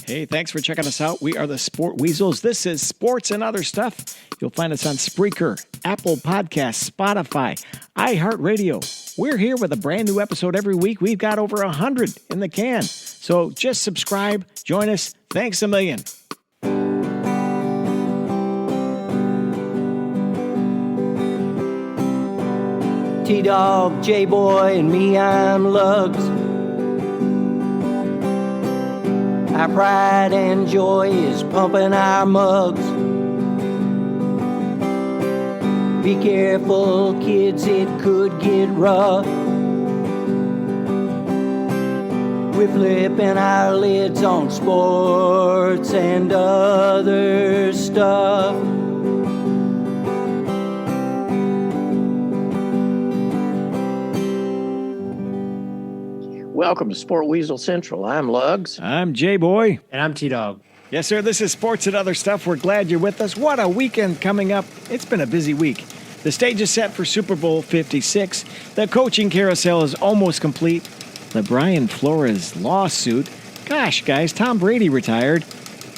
Hey, thanks for checking us out. We are the Sport Weasels. This is Sports and Other Stuff. You'll find us on Spreaker, Apple Podcasts, Spotify, iHeartRadio. We're here with a brand new episode every week. We've got over 100 in the can. So just subscribe, join us. Thanks a million. T-Dog, J-Boy, and me, I'm Lugs. Our pride and joy is pumping our mugs. Be careful, kids, it could get rough. We're flipping our lids on sports and other stuff. Welcome to Sport Weasel Central. I'm Lugs. I'm J-Boy. And I'm T-Dog. Yes, sir. This is Sports and Other Stuff. We're glad you're with us. What a weekend coming up. It's been a busy week. The stage is set for Super Bowl 56. The coaching carousel is almost complete. The Brian Flores lawsuit. Gosh, guys, Tom Brady retired.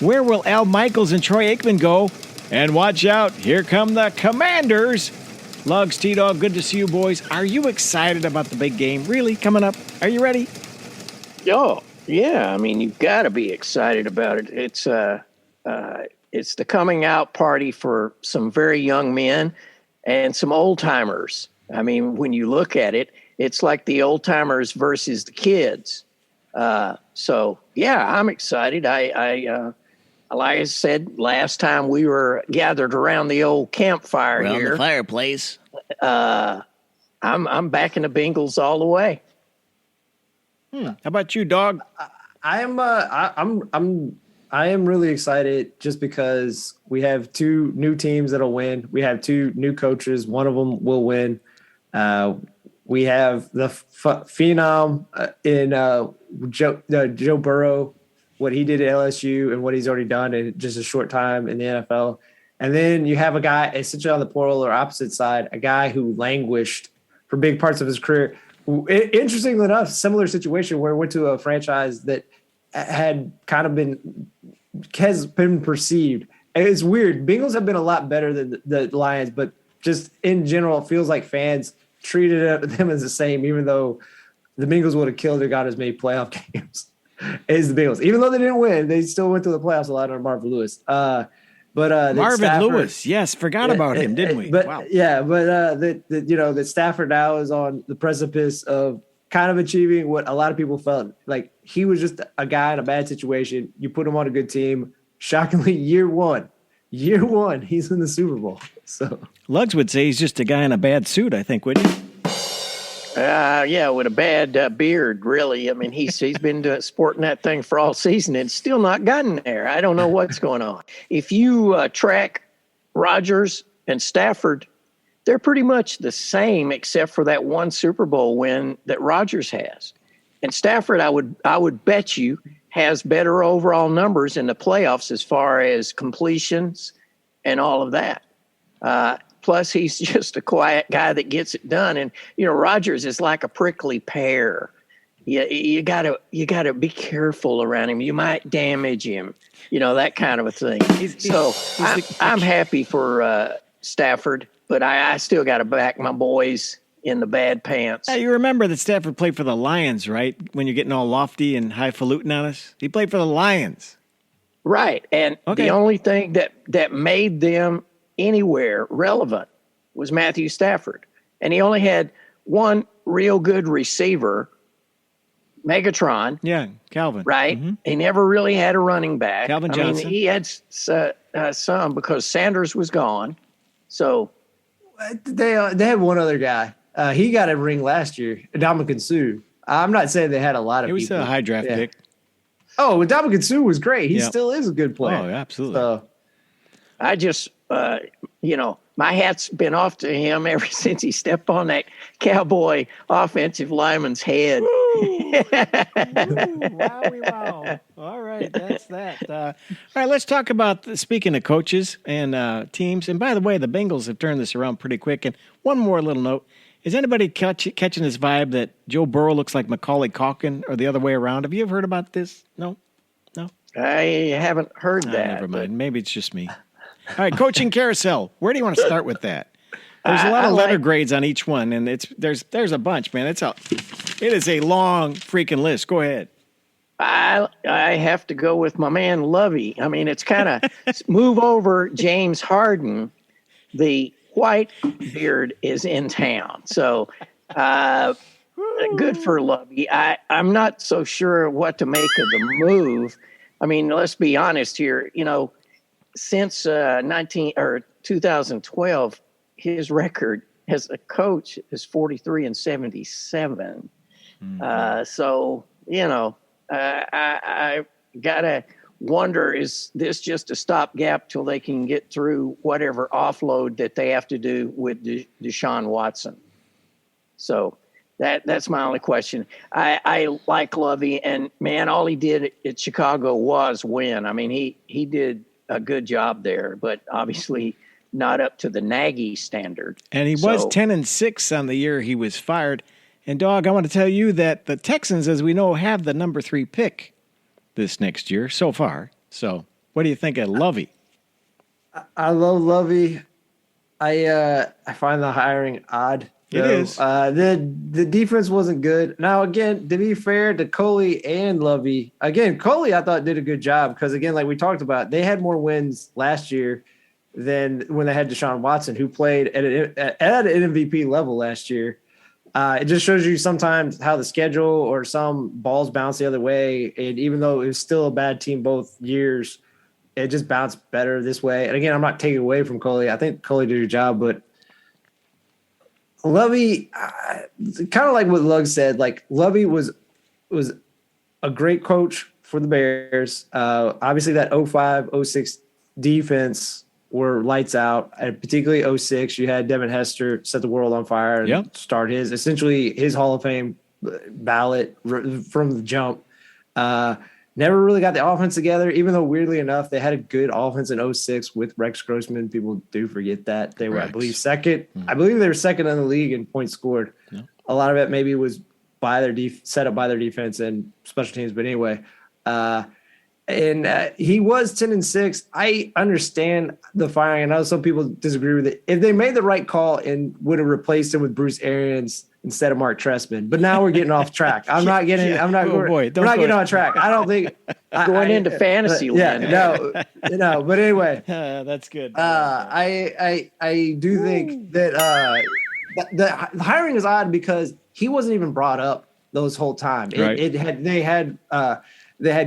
Where will Al Michaels and Troy Aikman go? And watch out, here come the Commanders. Lugs, T-Dog, good to see you boys. Are you excited about the big game? Really, coming up? Are you ready? Oh, yeah. I mean, you've got to be excited about it. It's the coming out party for some very young men and some old timers. I mean, when you look at it, it's like the old timers versus the kids. So yeah, I'm excited. I like I said last time we were gathered around the old campfire around here. The fireplace. I'm backing the Bengals all the way. How about you, Dog? I am really excited just because we have two new teams that'll win. We have two new coaches. One of them will win. We have the phenom in Joe Burrow, what he did at LSU and what he's already done in just a short time in the NFL. And then you have a guy essentially on the polar opposite side, a guy who languished for big parts of his career. Interestingly enough, similar situation where he went to a franchise that had kind of has been perceived. And it's weird. Bengals have been a lot better than the Lions, but just in general, it feels like fans treated them as the same, even though the Bengals would have killed or got as many playoff games as the Bengals. Even though they didn't win, they still went to the playoffs a lot under Marvin Lewis. Marvin Lewis, yes, forgot about him, didn't we? But wow. Yeah, but that Stafford now is on the precipice of kind of achieving what a lot of people felt like he was just a guy in a bad situation. You put him on a good team. Shockingly, year one, he's in the Super Bowl. So Lugs would say he's just a guy in a bad suit, I think, wouldn't he? Yeah, with a bad beard, really. I mean, he's been sporting that thing for all season and still not gotten there. I don't know what's going on. If you track Rodgers and Stafford, they're pretty much the same except for that one Super Bowl win that Rodgers has. And Stafford, I would bet you, has better overall numbers in the playoffs as far as completions and all of that. Plus, he's just a quiet guy that gets it done. And, Rodgers is like a prickly pear. You gotta be careful around him. You might damage him, that kind of a thing. I'm happy for Stafford, but I still got to back my boys in the bad pants. Yeah, you remember that Stafford played for the Lions, right? When you're getting all lofty and highfalutin on us? He played for the Lions. Right. And The only thing that made them anywhere relevant was Matthew Stafford. And he only had one real good receiver, Megatron. Yeah, Calvin. Right? Mm-hmm. He never really had a running back. Calvin Johnson. I mean, he had some because Sanders was gone. So they had one other guy. He got a ring last year, Ndamukong Suh. I'm not saying they had a lot of people. He was a high draft pick. Oh, Ndamukong Suh was great. He still is a good player. Oh, absolutely. So, I just, my hat's been off to him ever since he stepped on that Cowboy offensive lineman's head. Wow. All right, that's that. All right, let's talk about, speaking of coaches and teams. And by the way, the Bengals have turned this around pretty quick. And one more little note. Is anybody catching this vibe that Joe Burrow looks like Macaulay Culkin or the other way around? Have you ever heard about this? No? I haven't heard that. Never mind. Maybe it's just me. All right, coaching carousel. Where do you want to start with that? There's a lot of letter grades on each one, and there's a bunch, man. It is a long freaking list. Go ahead. I have to go with my man Lovey. I mean, it's kind of move over James Harden. The white beard is in town, so good for Lovey. I'm not so sure what to make of the move. I mean, let's be honest here. Since 2012, his record as a coach is 43-77. Mm-hmm. So I gotta wonder, is this just a stopgap till they can get through whatever offload that they have to do with Deshaun Watson? So that's my only question. I like Lovey, and man, all he did at Chicago was win. I mean, he did a good job there, but obviously not up to the Nagy standard. And he was 10-6 on the year he was fired. And, Dog, I want to tell you that the Texans, as we know, have the number 3 pick this next year so far. So what do you think of Lovey? I love Lovey. I find the hiring odd. It is. The defense wasn't good. Now, again, to be fair to Coley and Lovey, again, Coley I thought did a good job because, again, like we talked about, they had more wins last year than when they had Deshaun Watson, who played at an MVP level last year. It just shows you sometimes how the schedule or some balls bounce the other way. And even though it was still a bad team both years, it just bounced better this way. And again, I'm not taking away from Coley. I think Coley did a job, but Lovey, kind of like what Lugg said, like Lovey was a great coach for the Bears. Obviously that 05-06 defense were lights out, and particularly 06. You had Devin Hester set the world on fire and start his Hall of Fame ballot from the jump. Never really got the offense together, even though weirdly enough, they had a good offense in 06 with Rex Grossman. People do forget that. They were, I believe, second. I believe they were second in the league in points scored. Yeah. A lot of it maybe was by their set up by their defense and special teams. But anyway, and he was 10-6. I understand the firing. I know some people disagree with it. If they made the right call and would have replaced him with Bruce Arians instead of Mark Trestman, but now we're getting off track. We're not getting on track. I don't think going into fantasy land. No. But anyway, that's good. I do think that the hiring is odd because he wasn't even brought up those whole time. They had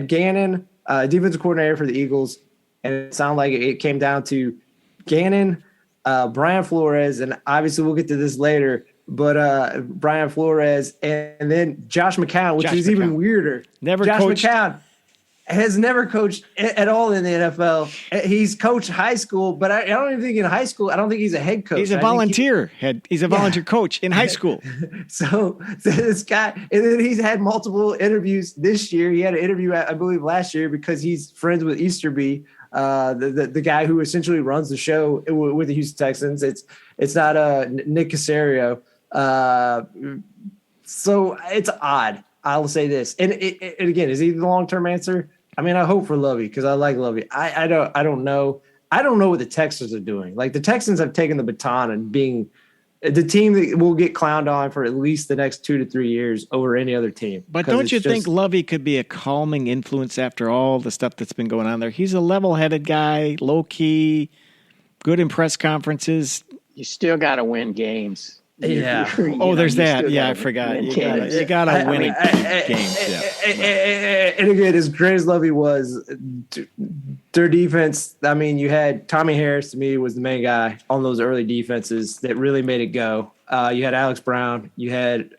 Gannon, defensive coordinator for the Eagles, and it sounded like it came down to Gannon, Brian Flores, and obviously we'll get to this later, but Brian Flores, and then Josh McCown, which is even weirder. McCown has never coached at all in the NFL. He's coached high school, but I don't even think in high school, I don't think he's a head coach. He's a volunteer. He's a volunteer coach in high school. So this guy, and then he's had multiple interviews this year. He had an interview, I believe, last year because he's friends with Easterby, the guy who essentially runs the show with the Houston Texans. It's not Nick Caserio. So it's odd. I'll say this, and again, is he the long-term answer? I mean, I hope for Lovey because I like Lovey. I don't know. I don't know what the Texans are doing. Like the Texans have taken the baton and being the team that will get clowned on for at least the next 2 to 3 years over any other team. But don't you think Lovey could be a calming influence after all the stuff that's been going on there? He's a level-headed guy, low-key, good in press conferentions. You still got to win games. Yeah. There's that. Yeah, I forgot. You got to win games. Yeah. And again, as great as Lovey was, their defense. I mean, you had Tommy Harris. To me, was the main guy on those early defenses that really made it go. You had Alex Brown. You had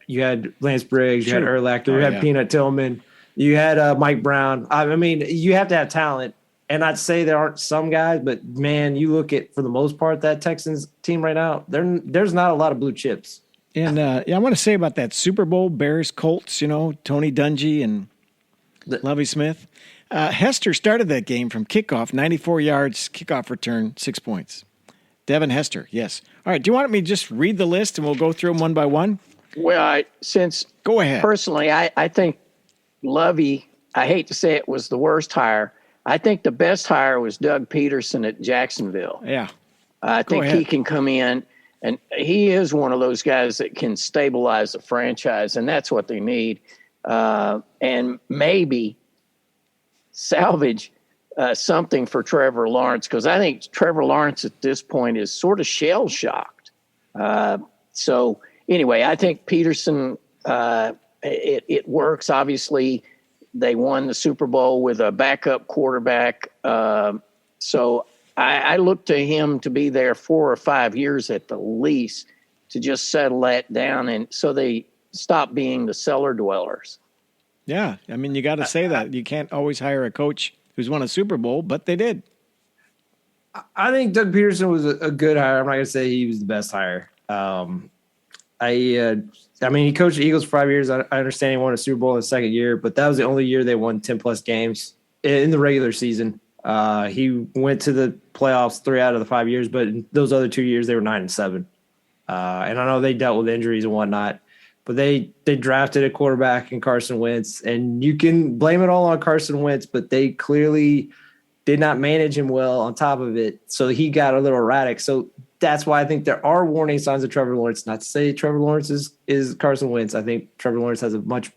Lance Briggs. You had Urlacher. You had Peanut Tillman. You had Mike Brown. I mean, you have to have talent. And I'd say there aren't some guys, but man, you look at, for the most part, that Texans team right now, there's not a lot of blue chips. And I want to say about that Super Bowl, Bears, Colts, Tony Dungy and Lovie Smith. Hester started that game from kickoff, 94 yards, kickoff return, 6 points. Devin Hester, yes. All right, do you want me to just read the list and we'll go through them one by one? Well, Go ahead. Personally, I think Lovey I hate to say it was the worst hire. I think the best hire was Doug Peterson at Jacksonville. Yeah. I think he can come in, and he is one of those guys that can stabilize a franchise, and that's what they need. And maybe salvage something for Trevor Lawrence, because I think Trevor Lawrence at this point is sort of shell-shocked. So anyway, I think Peterson, it works. Obviously, they won the Super Bowl with a backup quarterback. So I look to him to be there 4 or 5 years at the least to just settle that down, and so they stop being the cellar dwellers. Yeah, I mean, you got to say that. You can't always hire a coach who's won a Super Bowl, but they did. I think Doug Peterson was a good hire. I'm not going to say he was the best hire. I mean, he coached the Eagles for 5 years. I understand he won a Super Bowl in the second year, but that was the only year they won 10-plus games in the regular season. He went to the playoffs 3 out of the 5 years, but in those other 2 years, they were 9-7. And I know they dealt with injuries and whatnot, but they drafted a quarterback in Carson Wentz, and you can blame it all on Carson Wentz, but they clearly did not manage him well on top of it, so he got a little erratic. So that's why I think there are warning signs of Trevor Lawrence. Not to say Trevor Lawrence is Carson Wentz. I think Trevor Lawrence has a much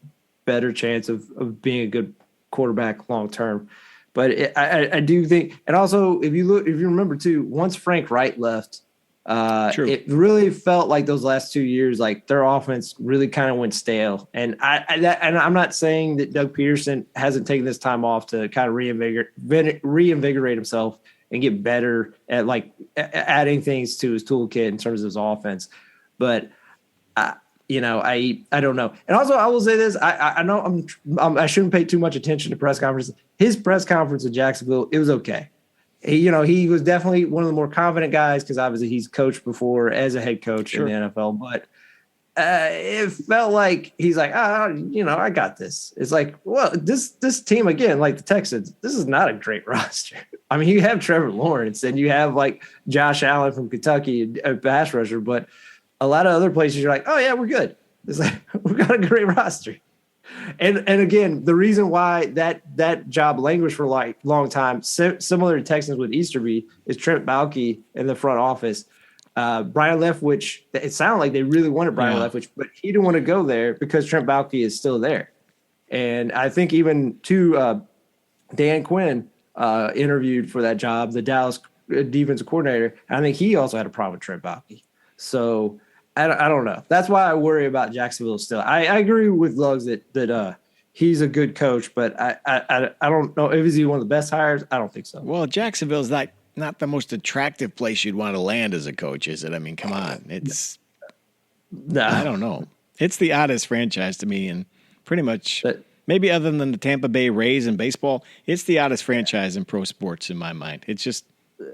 better chance of being a good quarterback long term. But I do think, and also if you remember too, once Frank Wright left, it really felt like those last 2 years, like their offense really kind of went stale. And I'm not saying that Doug Peterson hasn't taken this time off to kind of reinvigorate himself and get better at like adding things to his toolkit in terms of his offense. But I don't know. And also, I will say this: I know I shouldn't pay too much attention to press conferences. His press conference in Jacksonville, it was okay. He was definitely one of the more confident guys because obviously he's coached before as a head coach in the NFL. But it felt like he's like, I got this. It's like, well, this team again, like the Texans, this is not a great roster. I mean, you have Trevor Lawrence and you have like Josh Allen from Kentucky, a pass rusher, but a lot of other places you're like, oh yeah, we're good. It's like we've got a great roster. And again, the reason why that job languished for like long time, similar to Texans with Easterby, is Trent Baalke in the front office. Brian Leftwich, it sounded like they really wanted Brian Leftwich, but he didn't want to go there because Trent Baalke is still there. And I think even Dan Quinn interviewed for that job, the Dallas defensive coordinator. And I think he also had a problem with Trent Baalke. So I don't know. That's why I worry about Jacksonville still. I agree with Lugs that he's a good coach, but I don't know. Is he one of the best hires? I don't think so. Well, Jacksonville's not the most attractive place you'd want to land as a coach, is it? I mean, come on. It's I don't know. It's the oddest franchise to me, and pretty much maybe other than the Tampa Bay Rays in baseball, it's the oddest franchise in pro sports in my mind. It's just,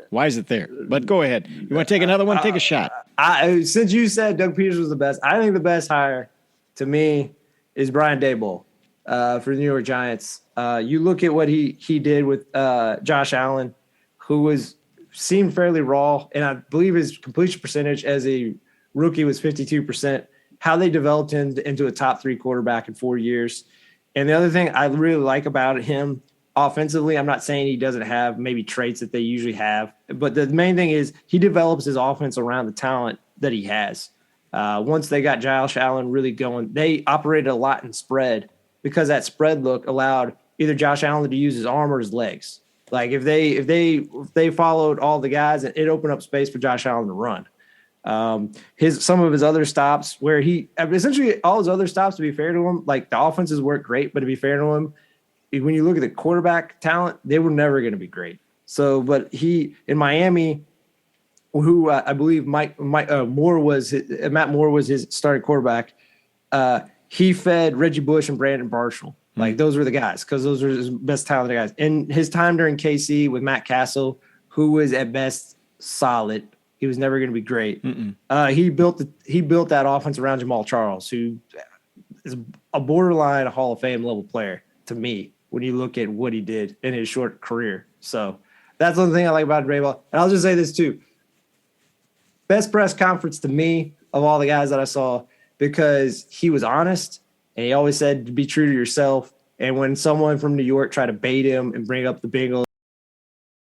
why is it there? But go ahead. You want to take another one? Take a shot. Since you said Doug Peters was the best, I think the best hire to me is Brian Daboll for the New York Giants. You look at what he did with Josh Allen, who seemed fairly raw, and I believe his completion percentage as a rookie was 52%. How they developed him into a top 3 quarterback in 4 years. And the other thing I really like about him offensively, I'm not saying he doesn't have maybe traits that they usually have, but the main thing is he develops his offense around the talent that he has. Once they got Josh Allen really going, they operated a lot in spread because that spread look allowed either Josh Allen to use his arm or his legs. Like if they followed all the guys, it opened up space for Josh Allen to run. Some of his other stops where he essentially all his other stops, to be fair to him, like the offenses work great, but to be fair to him, when you look at the quarterback talent, they were never going to be great. So, but he in Miami, who I believe Matt Moore was his starting quarterback. He fed Reggie Bush and Brandon Marshall. Like those were the guys because those were his best talented guys. And his time during KC with Matt Castle, who was at best solid, he was never going to be great. He built that offense around Jamal Charles, who is a borderline Hall of Fame level player to me when you look at what he did in his short career. So that's one thing I like about Daboll. And I'll just say this too. Best press conference to me of all the guys that I saw because he was honest and he always said to be true to yourself. And when someone from New York tried to bait him and bring up the Bengals,